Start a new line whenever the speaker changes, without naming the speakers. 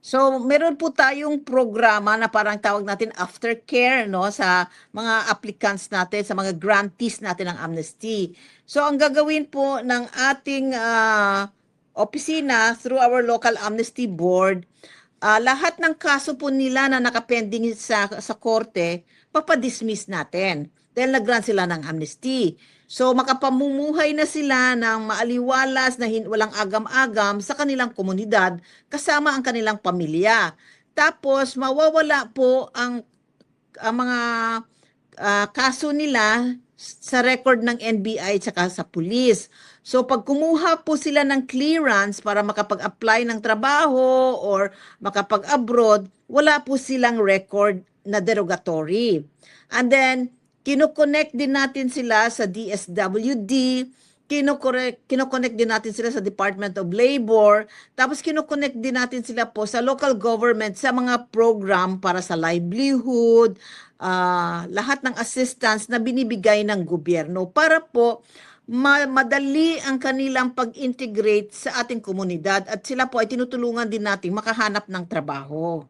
So, meron po tayong programa na parang tawag natin aftercare, no, sa mga applicants natin, sa mga grantees natin ng amnesty. So, ang gagawin po ng ating opisina through our local amnesty board, lahat ng kaso po nila na nakapending sa korte, papadismiss natin dahil nag-grant sila ng amnesty. So makapamumuhay na sila ng maaliwalas na walang agam-agam sa kanilang komunidad kasama ang kanilang pamilya. Tapos mawawala po ang mga kaso nila sa record ng NBI at sa pulis. So pag kumuha po sila ng clearance para makapag-apply ng trabaho or makapag-abroad, wala po silang record na derogatory. And then, kinoconnect din natin sila sa DSWD, kinoconnect din natin sila sa Department of Labor, tapos kinoconnect din natin sila po sa local government sa mga program para sa livelihood, lahat ng assistance na binibigay ng gobyerno para po madali ang kanilang pag-integrate sa ating komunidad at sila po ay tinutulungan din natin makahanap ng trabaho.